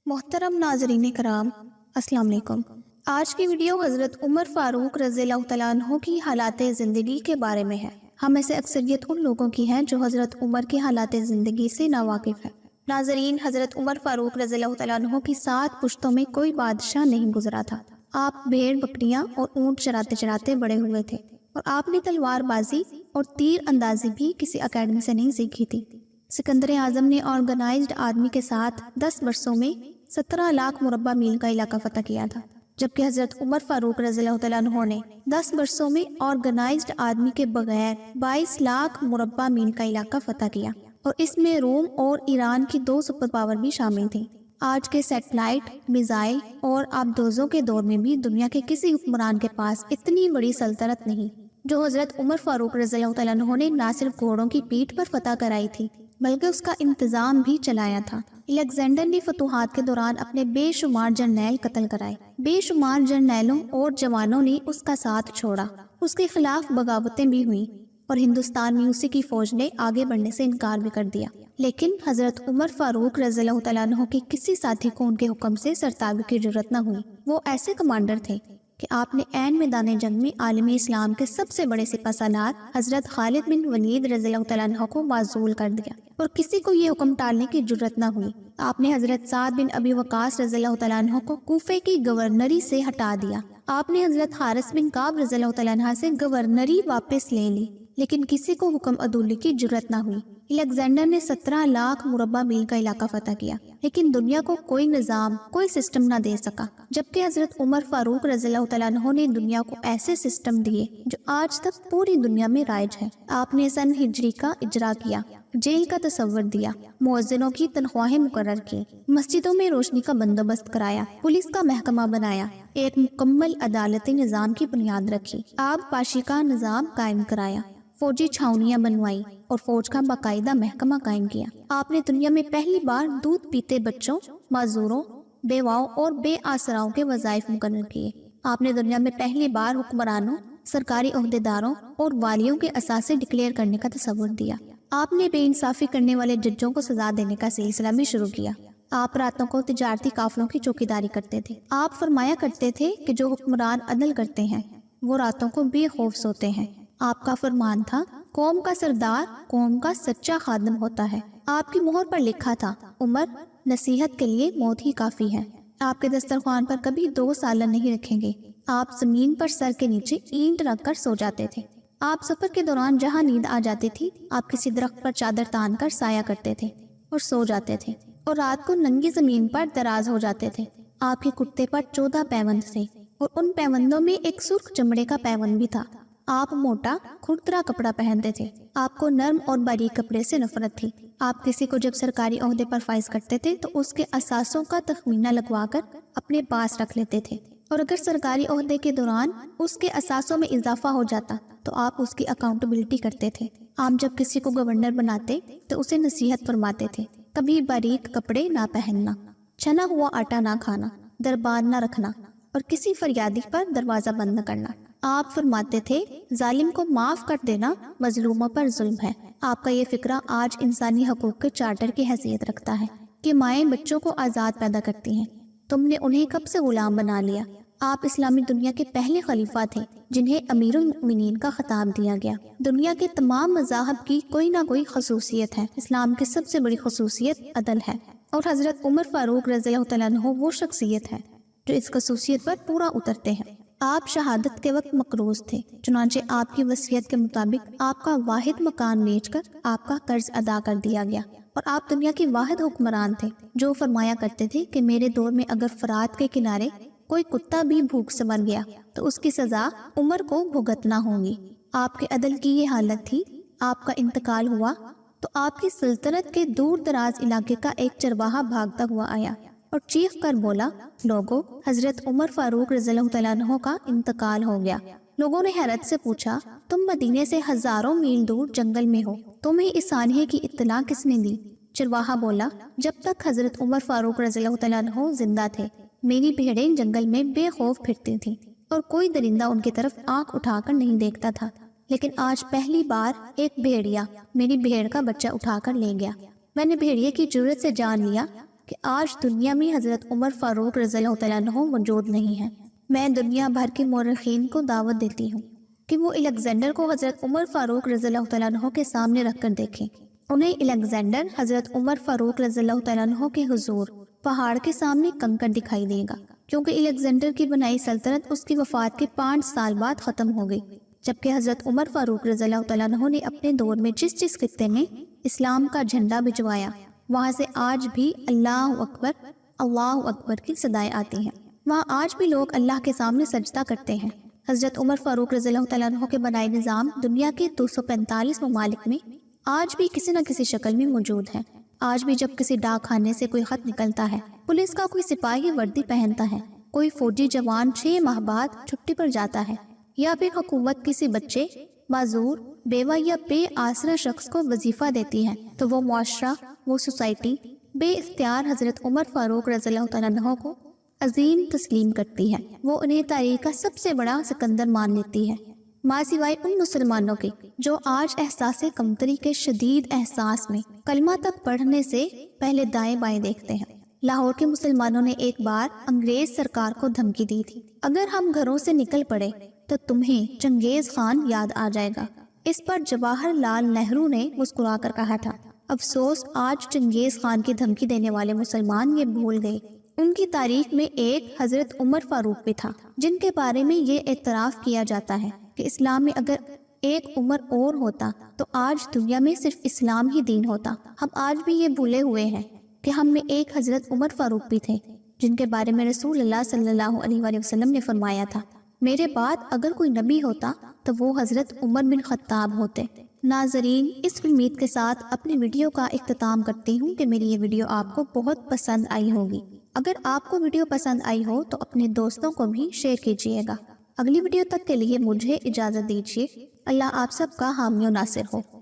محترم ناظرین کرام، السلام علیکم۔ آج کی ویڈیو حضرت عمر فاروق رضی اللہ تعالیٰ عنہ کی حالات زندگی کے بارے میں ہے۔ ہم میں سے اکثریت ان لوگوں کی ہیں جو حضرت عمر کی حالات زندگی سے ناواقف ہے۔ ناظرین، حضرت عمر فاروق رضی اللہ تعالیٰ عنہ کی 7 پشتوں میں کوئی بادشاہ نہیں گزرا تھا۔ آپ بھیڑ بکریاں اور اونٹ چراتے چراتے بڑے ہوئے تھے، اور آپ نے تلوار بازی اور تیر اندازی بھی کسی اکیڈمی سے نہیں سیکھی تھی۔ سکندر اعظم نے آرگنائزڈ آرمی کے ساتھ 10 برسوں میں 17 لاکھ مربع میل کا علاقہ فتح کیا تھا، جبکہ حضرت عمر فاروق رضی اللہ تعالیٰ عنہ نے 10 برسوں میں آرگنائزڈ آرمی کے بغیر 22 لاکھ مربع میل کا علاقہ فتح کیا، اور اس میں روم اور ایران کی 2 سپر پاور بھی شامل تھیں۔ آج کے سیٹلائٹ، میزائل اور آبدوزوں کے دور میں بھی دنیا کے کسی حکمران کے پاس اتنی بڑی سلطنت نہیں جو حضرت عمر فاروق رضی اللہ تعالیٰ عنہ نے نہ صرف گھوڑوں کی پیٹھ پر فتح کرائی تھی بلکہ اس کا انتظام بھی چلایا تھا۔ الیگزینڈر نے فتوحات کے دوران اپنے بے شمار جرنیل قتل کرائے۔ بے شمار جرنیلوں اور جوانوں نے اس کا ساتھ چھوڑا۔ اس کے خلاف بغاوتیں بھی ہوئیں، اور ہندوستان میں اسی کی فوج نے آگے بڑھنے سے انکار بھی کر دیا۔ لیکن حضرت عمر فاروق رضی اللہ تعالیٰ عنہ کے کسی ساتھی کو ان کے حکم سے سرتابی کی ضرورت نہ ہوئی۔ وہ ایسے کمانڈر تھے کہ آپ نے عین میدان جنگ میں عالم اسلام کے سب سے بڑے سپہ سالار حضرت خالد بن ولید رضی اللہ تعالیٰ عنہ کو معزول کر دیا، اور کسی کو یہ حکم ٹالنے کی ضرورت نہ ہوئی۔ آپ نے حضرت سعد بن ابی وقاص رضی اللہ تعالیٰ عنہ کو کوفے کی گورنری سے ہٹا دیا۔ آپ نے حضرت حارث بن کعب رضی اللہ تعالیٰ عنہ سے گورنری واپس لے لی، لیکن کسی کو حکم عدولی کی ضرورت نہ ہوئی۔ الیگزینڈر نے 17 لاکھ مربع میل کا علاقہ فتح کیا، لیکن دنیا کو کوئی نظام، کوئی سسٹم نہ دے سکا، جبکہ حضرت عمر فاروق رضی اللہ تعالیٰ عنہ نے دنیا کو ایسے سسٹم دیے جو آج تک پوری دنیا میں رائج ہے۔ آپ نے سن ہجری کا اجرا کیا، جیل کا تصور دیا، مؤذنوں کی تنخواہیں مقرر کی، مسجدوں میں روشنی کا بندوبست کرایا، پولیس کا محکمہ بنایا، ایک مکمل عدالتی نظام کی بنیاد رکھی، آب پاشی کا نظام قائم کرایا، فوجی چھاونیاں بنوائی اور فوج کا باقاعدہ محکمہ قائم کیا۔ آپ نے دنیا میں پہلی بار دودھ پیتے بچوں، معذوروں، بیواؤں اور بے آسراؤں کے وظائف مقرر کیے۔ آپ نے دنیا میں پہلی بار حکمرانوں، سرکاری عہدیداروں اور والیوں کے اثاثے ڈکلیئر کرنے کا تصور دیا۔ آپ نے بے انصافی کرنے والے ججوں کو سزا دینے کا سلسلہ بھی شروع کیا۔ آپ راتوں کو تجارتی قافلوں کی چوکیداری کرتے تھے۔ آپ فرمایا کرتے تھے کہ جو حکمران عدل کرتے ہیں وہ راتوں کو بے خوف سوتے ہیں۔ آپ کا فرمان تھا، قوم کا سردار قوم کا سچا خادم ہوتا ہے۔ آپ کی مہر پر لکھا تھا، عمر، نصیحت کے لیے موت ہی کافی ہے۔ آپ کے دسترخوان پر کبھی 2 سالن نہیں رکھیں گے۔ آپ زمین پر سر کے نیچے اینٹ رکھ کر سو جاتے تھے۔ آپ سفر کے دوران جہاں نیند آ جاتی تھی، آپ کسی درخت پر چادر تان کر سایہ کرتے تھے اور سو جاتے تھے، اور رات کو ننگی زمین پر دراز ہو جاتے تھے۔ آپ کے کتے پر 14 پیوند تھے، اور ان پیوندوں میں ایک سرخ چمڑے کا پیوند بھی تھا۔ آپ موٹا کھردرا کپڑا پہنتے تھے۔ آپ کو نرم اور باریک کپڑے سے نفرت تھی۔ آپ کسی کو جب سرکاری عہدے پر فائز کرتے تھے تو اس کے اثاثوں کا تخمینہ لگوا کر اپنے پاس رکھ لیتے تھے، اور اگر سرکاری عہدے کے دوران اس کے اثاثوں میں اضافہ ہو جاتا تو آپ اس کی اکاؤنٹیبلٹی کرتے تھے۔ آپ جب کسی کو گورنر بناتے تو اسے نصیحت فرماتے تھے، کبھی باریک کپڑے نہ پہننا، چھنا ہوا آٹا نہ کھانا، دربان نہ رکھنا، اور کسی فریادی پر دروازہ بند نہ کرنا۔ آپ فرماتے تھے، ظالم کو معاف کر دینا مظلوموں پر ظلم ہے۔ آپ کا یہ فکرہ آج انسانی حقوق کے چارٹر کی حیثیت رکھتا ہے کہ مائیں بچوں کو آزاد پیدا کرتی ہیں، تم نے انہیں کب سے غلام بنا لیا۔ آپ اسلامی دنیا کے پہلے خلیفہ تھے جنہیں امیر المؤمنین کا خطاب دیا گیا۔ دنیا کے تمام مذاہب کی کوئی نہ کوئی خصوصیت ہے، اسلام کی سب سے بڑی خصوصیت عدل ہے، اور حضرت عمر فاروق رضی اللہ تعالیٰ عنہ وہ شخصیت ہے جو اس خصوصیت پر پورا اترتے ہیں۔ آپ شہادت کے وقت مقروض تھے، چنانچہ آپ کی وصیت کے مطابق آپ کا واحد مکان بیچ کر آپ کا قرض ادا کر دیا گیا، اور آپ دنیا کے واحد حکمران تھے جو فرمایا کرتے تھے کہ میرے دور میں اگر فرات کے کنارے کوئی کتا بھی بھوک سے مر گیا تو اس کی سزا عمر کو بھگتنا ہوگی۔ آپ کے عدل کی یہ حالت تھی۔ آپ کا انتقال ہوا تو آپ کی سلطنت کے دور دراز علاقے کا ایک چرواہا بھاگتا ہوا آیا اور چیخ کر بولا، لوگو، حضرت عمر فاروق رضی اللہ تعالیٰ عنہ کا انتقال ہو گیا۔ لوگوں نے حیرت سے پوچھا، تم مدینے سے ہزاروں میل دور جنگل میں ہو، تمہیں اس سانحے کی اطلاع کس نے دی؟ چرواہا بولا، جب تک حضرت عمر فاروق رضی اللہ تعالیٰ عنہ زندہ تھے میری بھیڑیں جنگل میں بے خوف پھرتی تھیں، اور کوئی درندہ ان کی طرف آنکھ اٹھا کر نہیں دیکھتا تھا، لیکن آج پہلی بار ایک بھیڑیا میری بھیڑ کا بچہ اٹھا کر لے گیا۔ میں نے بھیڑیے کی جرأت سے جان لیا کہ کہ آج دنیا میں حضرت عمر فاروق رضی اللہ تعالیٰ عنہ موجود نہیں ہیں۔ میں دنیا بھر کے مورخین کو دعوت دیتی ہوں کہ وہ الیگزینڈر کو حضرت عمر فاروق رضی اللہ تعالیٰ عنہ کے سامنے رکھ کر دیکھیں۔ انہیں الیگزینڈر حضرت عمر فاروق رضی اللہ تعالیٰ عنہ کے حضور پہاڑ کے سامنے کنکر دکھائی دے گا، کیونکہ الیگزینڈر کی بنائی سلطنت اس کی وفات کے 5 سال بعد ختم ہو گئی، جبکہ حضرت عمر فاروق رضی اللہ تعالیٰ عنہ نے اپنے دور میں جس خطے میں اسلام کا جھنڈا بھجوایا، وہاں سے آج بھی اللہ اکبر کی صدائیں آتی ہیں۔ وہاں آج بھی لوگ اللہ کے سامنے سجدہ کرتے ہیں۔ حضرت عمر فاروق رضی اللہ تعالیٰ عنہ کے بنائے نظام دنیا کے 245 ممالک میں آج بھی کسی نہ کسی شکل میں موجود ہے۔ آج بھی جب کسی ڈاک خانے سے کوئی خط نکلتا ہے، پولیس کا کوئی سپاہی وردی پہنتا ہے، کوئی فوجی جوان 6 ماہ بعد چھٹی پر جاتا ہے، یا پھر حکومت کسی بچے، معذور، بیوہ یا بے آسرا شخص کو وظیفہ دیتی ہے، تو وہ معاشرہ، وہ سوسائٹی بے اختیار حضرت عمر فاروق رضی اللہ تعالیٰ عنہ کو عظیم تسلیم کرتی ہے۔ وہ انہیں تاریخ کا سب سے بڑا سکندر مان لیتی ہے، ماں سوائے ان مسلمانوں کے جو آج احساس کمتری کے شدید احساس میں کلمہ تک پڑھنے سے پہلے دائیں بائیں دیکھتے ہیں۔ لاہور کے مسلمانوں نے ایک بار انگریز سرکار کو دھمکی دی تھی، اگر ہم گھروں سے نکل پڑے تو تمہیں چنگیز خان یاد آ جائے گا۔ اس پر جواہر لال نہرو نے مسکرا کر کہا تھا، افسوس آج چنگیز خان کی دھمکی دینے والے مسلمان یہ بھول گئے۔ ان کی تاریخ میں ایک حضرت عمر فاروق بھی تھا، جن کے بارے میں یہ اعتراف کیا جاتا ہے کہ اسلام میں اگر ایک عمر اور ہوتا تو آج دنیا میں صرف اسلام ہی دین ہوتا۔ ہم آج بھی یہ بھولے ہوئے ہیں کہ ہم میں ایک حضرت عمر فاروق بھی تھے، جن کے بارے میں رسول اللہ صلی اللہ علیہ وآلہ وسلم نے فرمایا تھا، میرے بعد اگر کوئی نبی ہوتا تو وہ حضرت عمر بن خطاب ہوتے۔ ناظرین، اس امید کے ساتھ اپنی ویڈیو کا اختتام کرتی ہوں کہ میری یہ ویڈیو آپ کو بہت پسند آئی ہوگی۔ اگر آپ کو ویڈیو پسند آئی ہو تو اپنے دوستوں کو بھی شیئر کیجیے گا۔ اگلی ویڈیو تک کے لیے مجھے اجازت دیجیے۔ اللہ آپ سب کا حامی و ناصر ہو۔